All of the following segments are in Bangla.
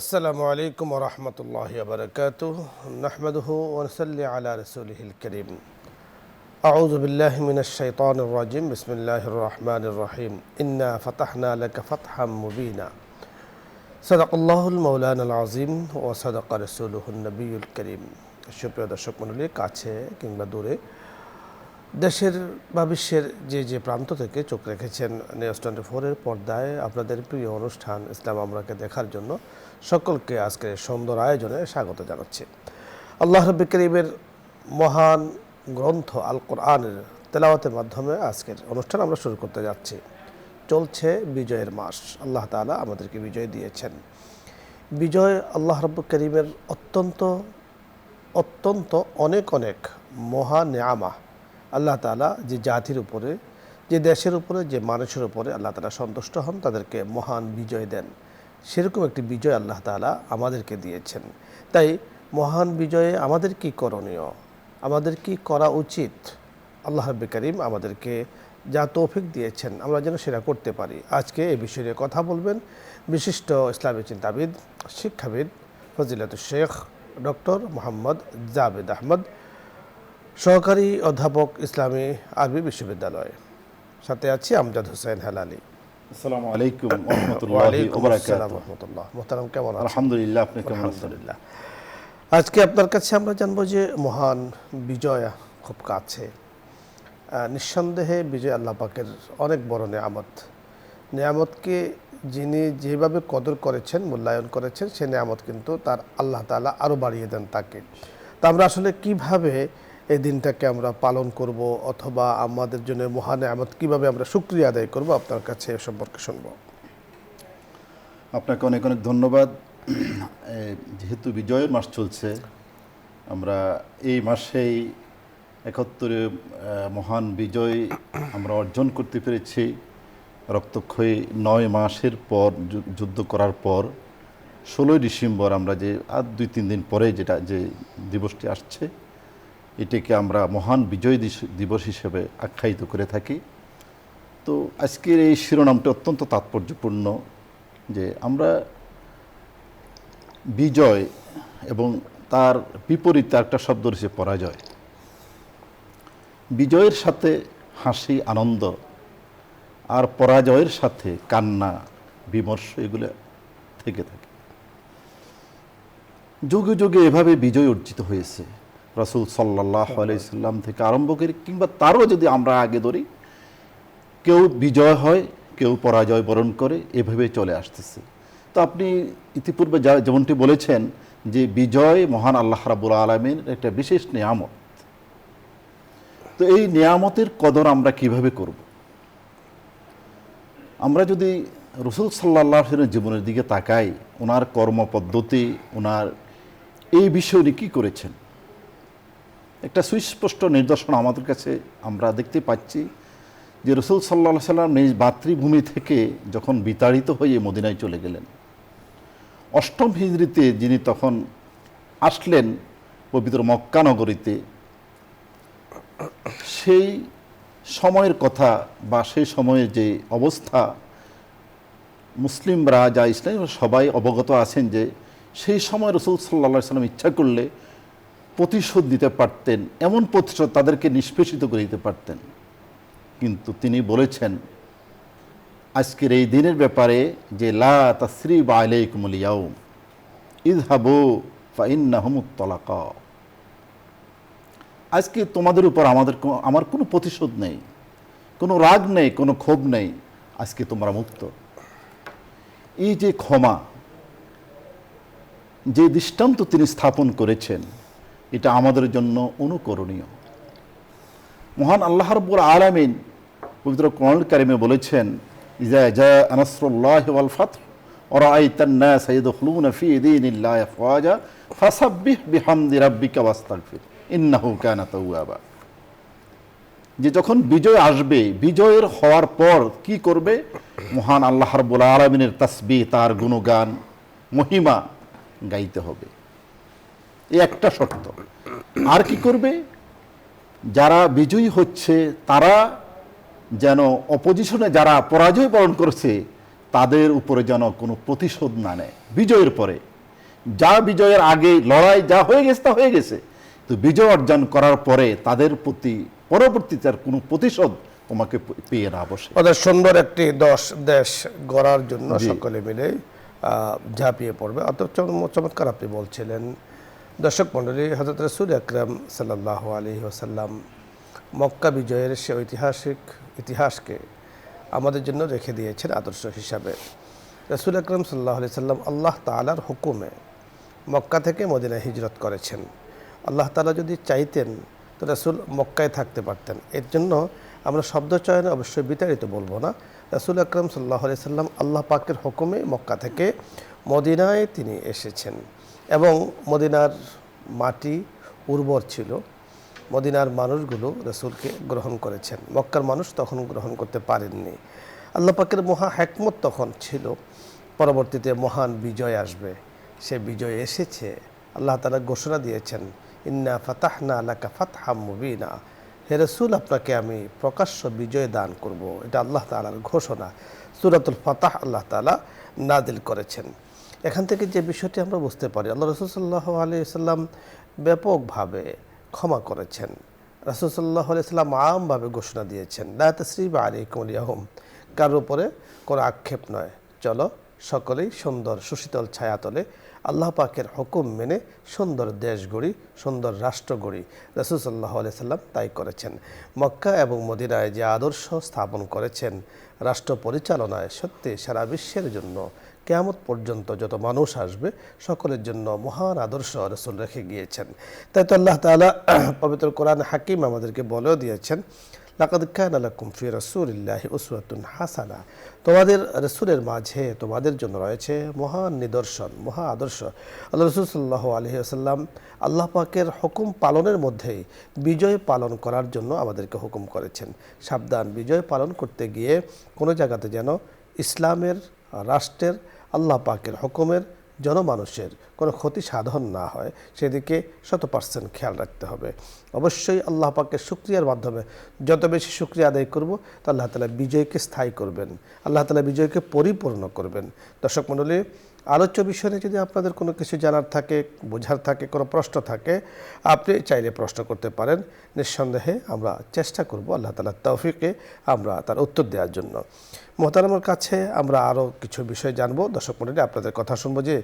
আসসালামু আলাইকুম ওয়া রাহমাতুল্লাহি ওয়া বারাকাতুহু নাহমাদুহু ওয়া নুসাল্লি আলা রাসূলিহিল কারীম আউযু বিল্লাহি মিনাশ শাইতানির রাজীম বিসমিল্লাহির রহমানির রহিম ইন্না ফাতাহনা লাকা ফাতহাম মুবিনা সাদাকাল্লাহুল মাওলানাল আযীম ওয়া সাদাকা রাসূলুহুন নবিয়্যুল কারীম। সুপ্রিয় দর্শক মণ্ডলী, কাছে কিংবা দূরে, দেশের বা বিশ্বের যে প্রান্ত থেকে চোখ রেখেছেন নিউজ 24-এর পর্দায় আপনাদের প্রিয় অনুষ্ঠান ইসলাম আমরাকে দেখার জন্য সকলকে আজকের সুন্দর আয়োজনে স্বাগত জানাচ্ছি। আল্লাহ রাব্বুল কারীমের মহান গ্রন্থ আল কোরআনের তেলাওয়াতের মাধ্যমে আজকের অনুষ্ঠান আমরা শুরু করতে যাচ্ছি। চলছে বিজয়ের মাস। আল্লাহ তাআলা আমাদেরকে বিজয় দিয়েছেন। বিজয় আল্লাহ রাব্বুল কারীমের অত্যন্ত অনেক মহা নেয়ামা। আল্লাহ তাআলা যে জাতির উপরে, যে দেশের উপরে, যে মানুষের উপরে আল্লাহ তাআলা সন্তুষ্ট হন, তাদেরকে মহান বিজয় দেন। সেরকম একটি বিজয় আল্লাহ তাআলা আমাদেরকে দিয়েছেন। তাই মহান বিজয়ে আমাদের কি করণীয়, আমাদের কি করা উচিত, আল্লাহ রাব্বুল কারীম আমাদেরকে যা তৌফিক দিয়েছেন আমরা যেন সেটা করতে পারি। আজকে এই বিষয়ে কথা বলবেন বিশিষ্ট ইসলামী চিন্তাবিদ, শিক্ষাবিদ, ফজিলাতুল শেখ ডক্টর মোহাম্মদ জাবেদ আহমদ, সহকারী অধ্যাপক, ইসলামী আরবি বিশ্ববিদ্যালয়। সাথে আছি আমজাদ হোসেন হেলালি। আসসালামু আলাইকুম ওয়া রাহমাতুল্লাহি ওয়া বারাকাতুহু। মোহতারাম, কেমন আছেন? আলহামদুলিল্লাহ, আপনি কেমন আছেন? আলহামদুলিল্লাহ। আজকে আপনার কাছে আমরা জানবো যে মহান বিজয় খুব কাছে। নিঃসন্দেহে বিজয় আল্লাহ পাকের অনেক বড় নেয়ামত। নেয়ামতকে যিনি যেভাবে কদর করেছেন, মূল্যায়ন করেছেন, সে নেয়ামত কিন্তু তার আল্লাহ তাআলা আরও বাড়িয়ে দেন তাকে। তা আমরা আসলে কিভাবে এই দিনটাকে আমরা পালন করব, অথবা আমাদের জন্য মহান নেয়ামত কীভাবে আমরা শুকরিয়া আদায় করব, আপনার কাছে এ সম্পর্কে শুনব। আপনাকে অনেক অনেক ধন্যবাদ। যেহেতু বিজয়ের মাস চলছে, আমরা এই মাসেই ৭১ মহান বিজয় আমরা অর্জন করতে পেরেছি। রক্তক্ষয়ী ৯ মাসের পর, যুদ্ধ করার পর ১৬ই ডিসেম্বর আমরা যে আর ২-৩ দিন পরে যে দিবসটি আসছে, এটাকে আমরা মহান বিজয় দিবস হিসেবে আখ্যায়িত করে থাকি। তো আজকের এই শিরোনামটি অত্যন্ত তাৎপর্যপূর্ণ যে আমরা বিজয় এবং তার বিপরীতে একটা শব্দ রয়েছে পরাজয়। বিজয়ের সাথে হাসি, আনন্দ, আর পরাজয়ের সাথে কান্না, বিমর্ষ, এগুলো থেকে থাকে। যুগে যুগে এভাবে বিজয় অর্জিত হয়েছে। রাসূল সাল্লাল্লাহু আলাইহি সাল্লাম থেকে আরম্ভ করে, কিংবা তারও যদি আমরা আগে ধরি, কেউ বিজয় হয়, কেউ পরাজয় বরণ করে, এভাবে চলে আসতেছে। তো আপনি ইতিপূর্বে যেমনটি বলেছেন যে বিজয় মহান আল্লাহ রাব্বুল আলামিনের একটা বিশেষ নিয়ামত। তো এই নিয়ামতের কদর আমরা কিভাবে করব? আমরা যদি রাসূল সাল্লাল্লাহু আলাইহি ওয়াসাল্লামের জীবনের দিকে তাকাই, ওনার কর্মপদ্ধতি, ওনার এই বিষয়ে কী করেছেন, একটা সুস্পষ্ট নিদর্শন আমাদের কাছে আমরা দেখতে পাচ্ছি যে রাসূল সাল্লাল্লাহু আলাইহি ওয়াসাল্লাম নিজ মাতৃভূমি থেকে যখন বিতাড়িত হয়ে মদিনায় চলে গেলেন, ৮ম হিজরিতে যিনি তখন আসলেন পবিত্র মক্কা নগরীতে, সেই সময়ের কথা বা সেই সময়ের যে অবস্থা, মুসলিমরা যা ইসলাম সবাই অবগত আছেন যে সেই সময় রাসূল সাল্লাল্লাহু আলাইহি ওয়াসাল্লাম ইচ্ছা করলে প্রতিশোধ দিতে পারতেন, এমন প্রতিশোধ তাদেরকে নিষ্পেষিত করে দিতে পারতেন। কিন্তু তিনি বলেছেন আজকের এই দিনের ব্যাপারে যে লা তাসরিবা আলাইকুমুল ইয়াউম ইযহাবু ফাইন্নাহুমুত তালাকা। আজকে তোমাদের উপর আমার কোনো প্রতিশোধ নেই, কোনো রাগ নেই, কোনো ক্ষোভ নেই, আজকে তোমরা মুক্ত। এই যে ক্ষমা, যে দৃষ্টান্ত তিনি স্থাপন করেছেন, এটা আমাদের জন্য অনুকরণীয়। মহান আল্লাহ রাব্বুল আলামিন পবিত্র কোরআনুল কারীমে বলেছেন, ইযা জাআ নাসরুল্লাহি ওয়াল ফাতহ ওয়া রাআইতান নাস ইয়াদখুলুনা ফি দীনিল্লাহি আফওয়াজা ফাসাব্বিহ বিহামদি রাব্বিকা ওয়াস্তাগফির ইন্নাহু কানা তাওয়াবা। যে যখন বিজয় আসবে, বিজয়ের হওয়ার পর কি করবে? মহান আল্লাহ রাব্বুল আলামিনের তাসবিহ, তার গুণগান, মহিমা গাইতে হবে। এই একটা শর্ত। আর কি করবে? যারা বিজয়ী হচ্ছে তারা যেন অপোজিশনে যারা পরাজয় বরণ করছে তাদের উপরে যেন কোনো প্রতিশোধ না নেয় বিজয়ের পরে। যা বিজয়ের আগে লড়াই যা হয়ে গেছে তা হয়ে গেছে, তো বিজয় অর্জন করার পরে তাদের প্রতি পরবর্তীতে আর কোনো প্রতিশোধ তোমাকে পেয়ে না বসে। ওদের সুন্দর একটি দেশ গড়ার জন্য সকলে মিলে ঝাঁপিয়ে পড়বে। অত চমৎকার আপনি বলছিলেন। দর্শক মণ্ডলী, হযরত রাসূল আকরাম সাল্লাল্লাহু আলাইহি ওয়াসাল্লাম মক্কা বিজয়ের সে ঐতিহাসিক ইতিহাসকে আমাদের জন্য রেখে দিয়েছেন আদর্শ হিসাবে। রাসূল আকরাম সাল্লাল্লাহু আলাইহি সাল্লাম আল্লাহ তাআলার হুকুমে মক্কা থেকে মদিনায় হিজরত করেছেন। আল্লাহ তাআলা যদি চাইতেন তো রাসূল মক্কায় থাকতে পারতেন। এর জন্য আমরা শব্দ চয়নে অবশ্যই বিতাড়িত বলবো না। রাসূল আকরাম সাল্লাল্লাহু আলাইহি সাল্লাম আল্লাহ পাকের হুকুমে মক্কা থেকে মদিনায় তিনি এসেছেন এবং মদিনার মাটি উর্বর ছিল। মদিনার মানুষগুলো রাসূলকে গ্রহণ করেছেন, মক্কার মানুষ তখন গ্রহণ করতে পারেননি। আল্লাহ পাকের মহা হিকমত তখন ছিল পরবর্তীতে মহান বিজয় আসবে। সে বিজয় এসেছে। আল্লাহ তাআলা ঘোষণা দিয়েছেন, ইন্না ফাতাহনা লাকা ফাতহাম মুবিনা, হে রাসূল আপনাকে আমি প্রকাশ্য বিজয় দান করব। এটা আল্লাহ তাআলার ঘোষণা। সূরাতুল ফাতাহ আল্লাহ তাআলা নাজিল করেছেন। এখান থেকে যে বিষয়টি আমরা বুঝতে পারি, আল্লাহ রাসূল সাল্লাল্লাহু আলাইহি ওয়াসাল্লাম ব্যাপকভাবে ক্ষমা করেছেন। রাসূল সাল্লাল্লাহু আলাইহি ওয়াসাল্লাম আমভাবে ঘোষণা দিয়েছেন, লা তাসরিবা আলাইকুমুল ইয়াউম, কার উপরে কোনো আক্ষেপ নয়, চলো সকলেই সুন্দর সুশীতল ছায়াতলে আল্লাহ পাকের হুকুম মেনে সুন্দর দেশ গড়ি, সুন্দর রাষ্ট্র গড়ি। রাসূল সাল্লাল্লাহু আলাইহি ওয়াসাল্লাম তাই করেছেন। মক্কা এবং মদিনায় যে আদর্শ স্থাপন করেছেন রাষ্ট্র পরিচালনায়, সত্যি সারা বিশ্বের জন্য কিয়ামত পর্যন্ত যত মানুষ আসবে সকলের জন্য মহান আদর্শ রাসূল রেখে গিয়েছেন। তাই তো আল্লাহ তাআলা পবিত্র কোরআন হাকিম আমাদেরকে বলেও দিয়েছেন, লাকাদ কানা লাকুম ফি রাসূলিল্লাহি উসওয়াতুন হাসানা, তোমাদের রাসূলের মাঝে তোমাদের জন্য রয়েছে মহান নিদর্শন, মহা আদর্শ। আল্লাহ রাসূল সাল্লাল্লাহু আলাইহি ওয়াসাল্লাম আল্লাহ পাকের হুকুম পালনের মধ্যেই বিজয় পালন করার জন্য আমাদেরকে হুকুম করেছেন। সাবধান, বিজয় পালন করতে গিয়ে কোনো জায়গাতে যেন ইসলামের, রাষ্ট্রের, আল্লাহ পাকের হুকুমের, জনমানুষের কোনো ক্ষতি সাধন না হয়, সেদিকে 100% খেয়াল রাখতে হবে। অবশ্যই আল্লাহ পাকের শুকরিয়ার মাধ্যমে যত বেশি শুকরিয়া আদায় করব, তো আল্লাহ তাআলা বিজয়কে স্থায়ী করবেন, আল্লাহ তাআলা বিজয়কে পরিপূর্ণ করবেন। দর্শক মণ্ডলী, আলোচ্য বিষয়ে যদি আপনাদের কোনো কিছু জানার থাকে, বোঝার থাকে, কোনো প্রশ্ন থাকে, আপনি চাইলে প্রশ্ন করতে পারেন। নিঃসন্দেহে আমরা চেষ্টা করব আল্লাহ তাআলার তৌফিকে আমরা তার উত্তর দেওয়ার জন্য। মোহতারামের কাছে আমরা আরও কিছু বিষয় জানবো। দর্শক মণ্ডলী, আপনাদের কথা শুনবো। যে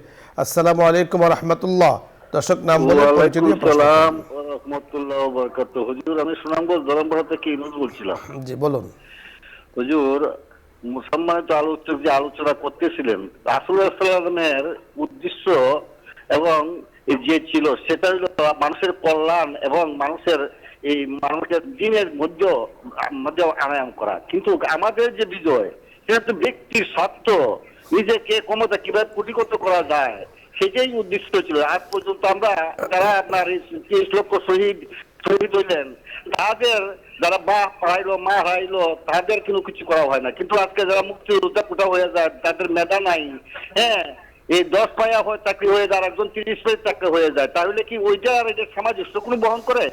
আসসালামু আলাইকুম ওয়া রাহমাতুল্লাহ। দর্শক নাম বলে পরিচয় দিয়ে প্রশ্ন করুন। আসসালাম ওয়া রাহমাতুল্লাহি ওয়া বারাকাতুহু। হুজুর, আমি সুনামগঞ্জ ধরমপাড়া থেকে ইউনুস বলছিলাম। জি বলুন। হুজুর, সম্মানিত আলোচক যে আলোচনা করতেছিলেন, রাসূলুল্লাহ সাল্লাল্লাহু আলাইহি ওয়াসাল্লামের উদ্দেশ্য এবং যে ছিল সেটা হলো মানুষের কল্যাণ এবং মানুষের দিনের মধ্যে আনায়াম করা। কিন্তু আমাদের যে বিজয়, সেটা তো ব্যক্তির স্বার্থ, নিজেকে ক্ষমতা কিভাবে কুটিগত করা যায়, সেটাই উদ্দেশ্য ছিল। আজ পর্যন্ত আমরা যারা আপনার 30 লক্ষ শহীদ হইলেন, তাদের যারা বাপ হারাইলো, মা হারাইলো, তাদের কিন্তু কিছু করা হয় না। কিন্তু আজকে যারা মুক্তিযোদ্ধা কোটা হয়ে যায়, তাদের মেধা নাই, হ্যাঁ, এই 10 পায়া হয় চাকরি হয়ে যায়, একজন 30 পায়া চাকরি হয়ে যায়, তাহলে কি ওইটা আর এটা সামঞ্জস্য কোনো বহন করে?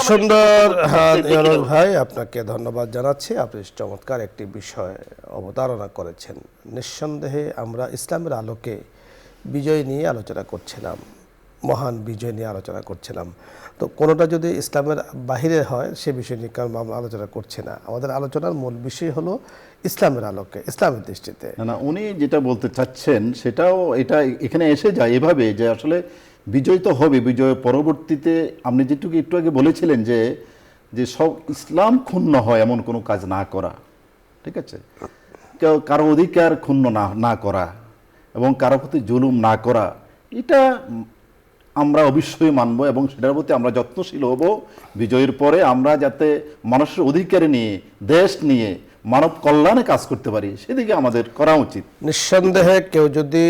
সুন্দর ইউনুস ভাই, আপনাকে ধন্যবাদ জানাচ্ছি। আপনি চমৎকার একটি বিষয় অবতারণা করেছেন। নিঃসন্দেহে আমরা ইসলামের আলোকে বিজয় নিয়ে আলোচনা করছিলাম, মহান বিজয় নিয়ে আলোচনা করছিলাম। তো কোনোটা যদি ইসলামের বাহিরে হয় সে বিষয় নিয়ে কারণ আমরা আলোচনা করছি না। আমাদের আলোচনার মূল বিষয় হলো ইসলামের আলোকে, ইসলামের দৃষ্টিতে। না, উনি যেটা বলতে চাচ্ছেন সেটাও এটা এখানে এসে যায় এভাবে যে আসলে বিজয় তো হবে, বিজয়ের পরবর্তীতে আপনি যেটুকু একটু আগে বলেছিলেন যে সব ইসলাম ক্ষুণ্ণ হয় এমন কোনো কাজ না করা, ঠিক আছে, কারো অধিকার ক্ষুণ্ণ না করা এবং কারো প্রতি জুলুম না করা, এটা আমরা অবশ্যই মানব এবং সেটার প্রতি আমরা যত্নশীল হব। বিজয়ের পরে আমরা যাতে মানুষের অধিকার নিয়ে, দেশ নিয়ে, মানব কল্যাণে কাজ করতে পারি, সেদিকে আমাদের করা উচিত। নিঃসন্দেহে কেউ যদি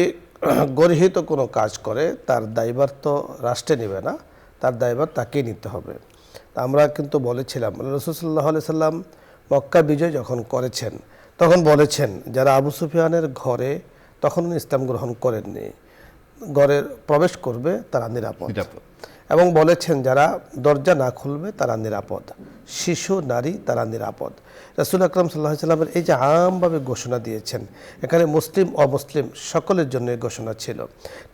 গর্হিত কোনো কাজ করে তার দায়ভার তো রাষ্ট্রে নেবে না, তার দায়ভার তাকেই নিতে হবে। আমরা কিন্তু বলেছিলাম রাসূল সাল্লাল্লাহু আলাইহি সাল্লাম মক্কা বিজয় যখন করেছেন তখন বলেছেন যারা আবু সুফিয়ানের ঘরে তখন ইসলাম গ্রহণ করেননি, ঘরে প্রবেশ করবে তারা নিরাপদ। এবং বলেছেন যারা দরজা না খুলবে তারা নিরাপদ, শিশু নারী তারা নিরাপদ। রাসূল আকরাম সাল্লাল্লাহু আলাইহি ওয়াসাল্লামের এই যে আমভাবে ঘোষণা দিয়েছেন, এখানে মুসলিম অমুসলিম সকলের জন্য এই ঘোষণা ছিল।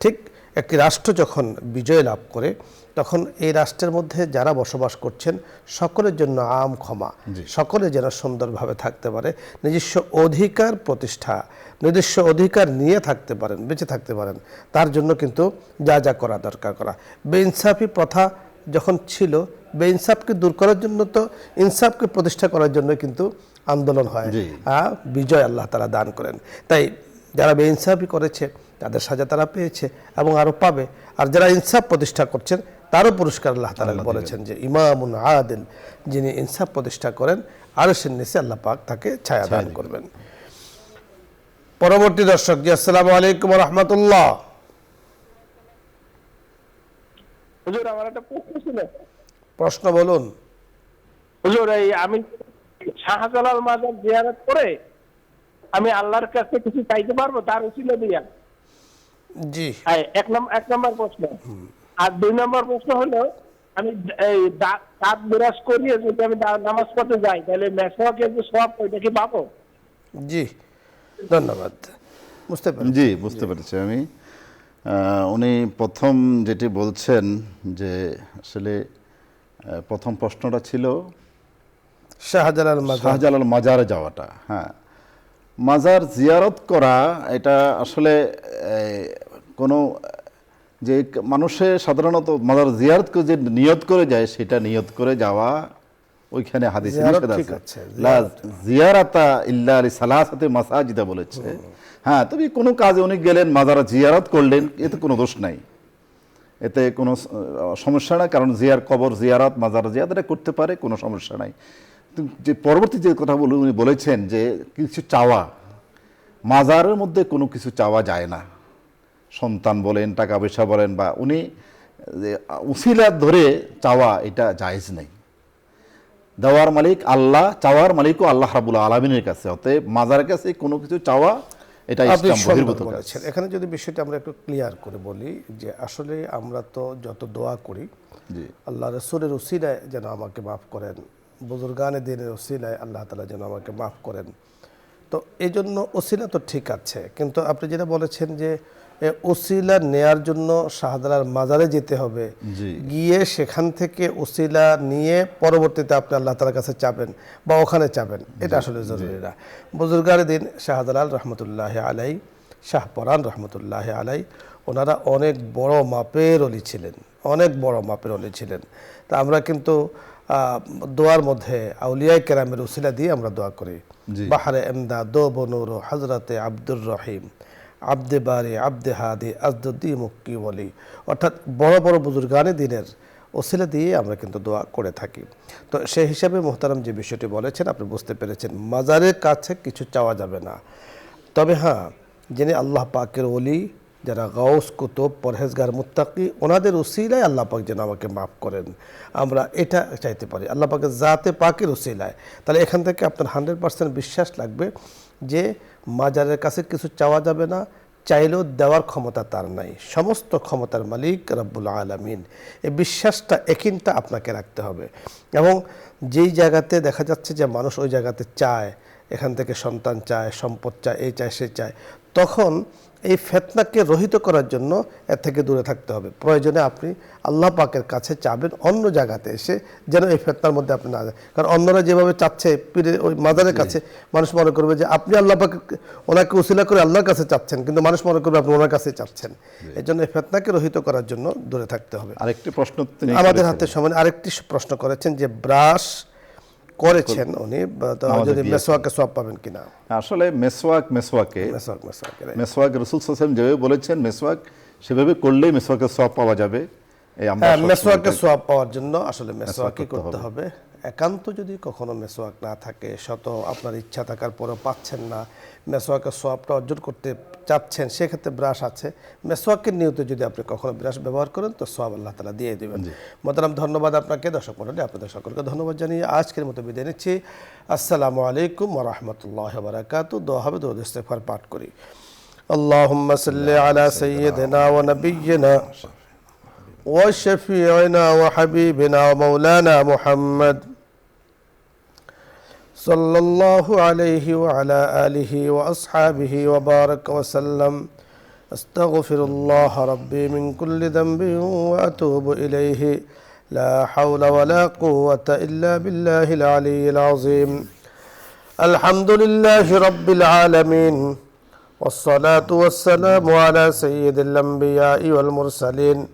ঠিক একটি রাষ্ট্র যখন বিজয় লাভ করে তখন এই রাষ্ট্রের মধ্যে যারা বসবাস করছেন সকলের জন্য আম ক্ষমা, সকলে যেন সুন্দরভাবে থাকতে পারে, নিজস্ব অধিকার প্রতিষ্ঠা, নিজস্ব অধিকার নিয়ে থাকতে পারেন, বেঁচে থাকতে পারেন, তার জন্য কিন্তু যা যা করা দরকার করা। বেইনসাফি প্রথা যখন ছিল, বেইনসাফকে দূর করার জন্য তো ইনসাফকে প্রতিষ্ঠা করার জন্য কিন্তু আন্দোলন হয়, বিজয় আল্লাহ তাআলা দান করেন। তাই যারা বেইনসাফি করেছে তাদের সাজা তারা পেয়েছে এবং আরও পাবে, আর যারা ইনসাফ প্রতিষ্ঠা করছেন তারও পুরস্কার আল্লাহ তাআলা বলেছেন যে ইমামুন আদিল, যিনি ইনসাফ প্রতিষ্ঠা করেন আরশের নিচে আল্লাহ পাক তাকে ছায়া দান করবেন। পরবর্তী দর্শক জি, আসসালামু আলাইকুম ওয়া রাহমাতুল্লাহ। হুজুর, আমার একটা প্রশ্ন ছিল। প্রশ্ন বলুন। হুজুর, এই আমি শাহজালাল মাজার জিয়ারত করে আমি আল্লাহর কাছে কিছু চাইতে পারবো তার উসিলা দিয়া? জি, এক নম্বর প্রশ্ন। আর 2 নম্বর প্রশ্ন হলো, আমি এই দাঁত বিরাজ করিয়ে যদি আমি নামাজ পড়তে যাই তাহলে মেসওয়াকের যে সওয়াব ওইটা কি পাবো? জি, ধন্যবাদ। বুঝতে পেরেছি। জি, বুঝতে পেরেছি আমি। উনি প্রথম যেটি বলছেন যে আসলে প্রথম প্রশ্নটা ছিল শাহজালাল মাজারে যাওয়াটা। হ্যাঁ, মাজার জিয়ারত করা এটা আসলে কোনো যে মানুষে সাধারণত মাজার জিয়ারত করে যে নিয়ত করে যায় সেটা নিয়ত করে যাওয়া ওইখানে হাদিসে নিষেধ আছে। লা জিয়ারাতা ইল্লা লিসালাসাতি মাসাজিদা বলেছে। হ্যাঁ, তবে কোনো কাজে উনি গেলেন মাজার জিয়ারত করলেন, এতে কোনো দোষ নাই, এতে কোনো সমস্যা নাই, কারণ কবর জিয়ারত মাজার জিয়ারত এটা করতে পারে, কোনো সমস্যা নাই। যে পরবর্তী যে কথা উনি বলেছেন যে কিছু চাওয়া, মাজারের মধ্যে কোনো কিছু চাওয়া যায় না, সন্তান বলেন, টাকা পয়সা বলেন, বা উনি উসিলা ধরে চাওয়া এটা জায়েজ নেই। দেওয়ার মালিক আল্লাহ, চাওয়ার মালিকও আল্লাহ রাব্বুল আলামিনের কাছে, অতএব মাজারের কাছে কোনো কিছু চাওয়া এটা ইসলাম বহির্ভূত কাজ। এখানে যদি বিষয়টা আমরা একটু ক্লিয়ার করে বলি যে আসলে আমরা তো যত দোয়া করি, আল্লাহ রাসূলের উসিলায় যেন আমাকে মাফ করেন, বুজুর্গানে দ্বীনের উসিলায় আল্লাহ তাআলা যেন আমাকে মাফ করেন, তো এই জন্য উসিলা তো ঠিক আছে। কিন্তু আপনি যেটা বলেছেন যে উসিলা নেয়ার জন্য শাহজালাল মাজারে যেতে হবে, গিয়ে সেখান থেকে উসিলা নিয়ে পরবর্তীতে আপনি আল্লাহ তাআলার কাছে চাবেন বা ওখানে চাবেন, এটা আসলে জরুরি না। বুজুর্গানে দ্বীন শাহজালাল রহমতুল্লাহ আলাই, শাহপরান রহমতুল্লাহ আলাই, ওনারা অনেক বড় মাপের অলি ছিলেন, অনেক বড় মাপের অলি ছিলেন। তা আমরা কিন্তু দোয়ার মধ্যে আউলিয়ায়ে কেরামের উসিলা দিয়ে আমরা দোয়া করি। বাহরে এমদাদ, দো বনুর, হজরতে আব্দুর রহিম, আব্দে বারি, আব্দে হাদি, আজদুদ্দি মুক্কি বলি, অর্থাৎ বড় বড় বুজুর্গানে দিনের ওসিলা দিয়ে আমরা কিন্তু দোয়া করে থাকি। তো সেই হিসাবে মোহতারাম যে বিষয়টি বলেছেন আপনি বুঝতে পেরেছেন, মাজারের কাছে কিছু চাওয়া যাবে না। তবে হ্যাঁ, যিনি আল্লাহ পাকের ওলি, যারা গাউস কুতুব পরহেজগার মুত্তাকি, ওনাদের উসিলায় আল্লাহ পাক যেন আমাকে মাফ করেন, আমরা এটা চাইতে পারি আল্লাহ পাকের জাতে পাকের উসিলায়। তাহলে এখান থেকে আপনার 100% বিশ্বাস লাগবে যে মাজারের কাছে কিছু চাওয়া যাবে না, চাইলেও দেওয়ার ক্ষমতা তার নাই, সমস্ত ক্ষমতার মালিক রব্বুল আলামিন। এই বিশ্বাসটা একিনটা আপনাকে রাখতে হবে। এবং যেই জায়গাতে দেখা যাচ্ছে যে মানুষ ওই জায়গাতে চায়, এখান থেকে সন্তান চায়, সম্পদ চায়, এই চায় সে চায়, তখন এই ফিতনাকে রহিত করার জন্য এর থেকে দূরে থাকতে হবে। প্রয়োজনে আপনি আল্লাহ পাকের কাছে চাবেন অন্য জায়গাতে এসে, যেন এই ফিতনার মধ্যে আপনি না যান। কারণ অন্যরা যেভাবে চাচ্ছে পীরের ওই মাজারের কাছে, মানুষ মনে করবে যে আপনি আল্লাহ পাক ওনাকে উসিলা করে আল্লাহর কাছে চাচ্ছেন, কিন্তু মানুষ মনে করবে আপনি ওনার কাছে চাচ্ছেন। এই জন্য এই ফিতনাকে রহিত করার জন্য দূরে থাকতে হবে। আরেকটি প্রশ্ন আমাদের হাতে সময় আরেকটি প্রশ্ন করেছেন যে ব্রাশ করেছেন উনি, যদি মেসওয়াকে সওয়াব পাবেন কিনা। আসলে মেসওয়াকে মেসওয়াক রাসূল সাল্লাল্লাহু আলাইহি ওয়াসাল্লাম যেভাবে বলেছেন মেসওয়াক সেভাবে করলেই মেসওয়াকের সওয়াব পাওয়া যাবে। এই আমরা মেসওয়াকের সওয়াব পাওয়ার জন্য আসলে মেসওয়াকই করতে হবে। একান্ত যদি কখনো মেসওয়াক না থাকে, শত আপনার ইচ্ছা থাকার পরেও পাচ্ছেন না, মেসওয়াকের সওয়াবটা অর্জন করতে চাচ্ছেন, সেক্ষেত্রে ব্রাশ আছে। মেসওয়াকের নিয়তে যদি আপনি কখনো ব্রাশ ব্যবহার করেন তো সওয়াব আল্লাহ তাআলা দিয়ে দেবেন। মোহতারাম, ধন্যবাদ আপনাকে। দর্শক মণ্ডলী, আপনাদের সকলকে ধন্যবাদ জানিয়ে আজকের মতো বিদায় নিচ্ছি। আসসালামু আলাইকুম ওয়া রাহমাতুল্লাহি ওয়া বারাকাতুহু। দোয়া হবে, দরুদ ইস্তিগফার পাঠ করি। আল্লাহুম্মা সাল্লি আলা সাইয়্যিদিনা ওয়া নাবিয়্যিনা وشفيعنا وحبيبنا ومولانا محمد صلى الله عليه وعلى آله وأصحابه وبارك وسلم أستغفر الله ربي من كل ذنب وأتوب إليه لا حول ولا قوة إلا بالله العلي العظيم الحمد لله رب العالمين والصلاة والسلام على سيد الأنبياء والمرسلين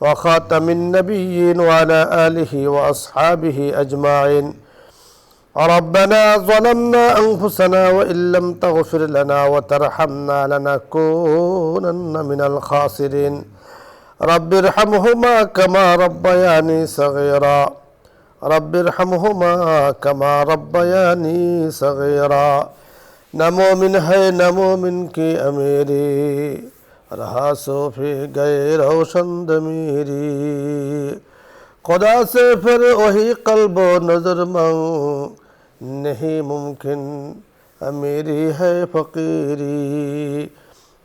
وخاتم النبيين وعلى آله وأصحابه أجمعين ربنا ظلمنا أنفسنا وإن لم تغفر لنا وترحمنا لنكونن من الخاسرين رب ارحمهما كما ربياني صغيرا رب ارحمهما كما ربياني صغيرا नमो मिन है नमो मिन की अमीरी रहा सोफी गए रोशन दमीरी खुदा से फिर वही कल्बो नजर मांग नहीं मुमकिन अमीरी है फकीरी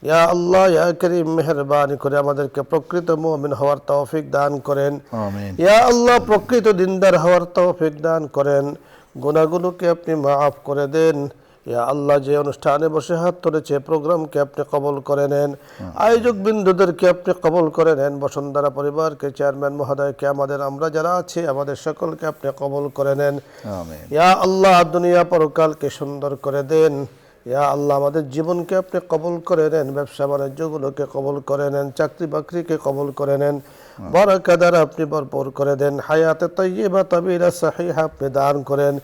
या अल्लाह या करीम मेहरबानी करे আমাদেরকে প্রকৃত মুমিন হওয়ার তৌফিক দান করেন আমিন। ইয়া আল্লাহ প্রকৃত দিনদার হওয়ার তৌফিক দান করেন গুনাহগুলোকে আপনি maaf করে দেন ইয়া আল্লাহ যে অনুষ্ঠানে বসে হাত তুলেছে প্রোগ্রামকে আপনি কবুল করে নেন আয়োজক বিন্দুদেরকে আপনি কবুল করে নেন বসুন্ধরা পরিবারকে চেয়ারম্যান মহোদয়কে আমাদের আমরা যারা আছি আমাদের সকলকে আপনি কবুল করে নেন আমিন। ইয়া আল্লাহ দুনিয়া পরকালকে সুন্দর করে দেন ইয়া আল্লাহ আমাদের জীবনকে আপনি কবুল করে নেন ব্যবসা বাণিজ্যগুলোকে কবুল করে নেন চাকরি বাকরিকে কবুল করে নেন বরকত দ্বারা আপনি ভরপুর করে দেন হায়াতে তাইয়্যিবা তাবিরা সহিহা আপনি দান করেন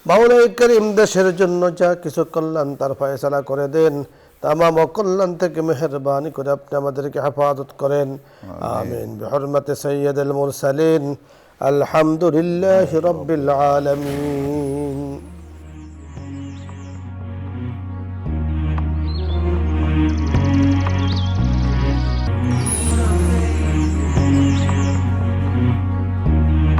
মাওলাই করিম দেশের জন্য যা কিছু কল্যাণ তার ফয়সালা করে দেন তামাম কল্যাণ থেকে মেহেরবানি করে আপনি আমাদেরকে হেফাজত করেন আমিন বিহুরমতি সাইয়্যিদুল মুরসালিন আলহামদুলিল্লাহি রাব্বিল আলামিন।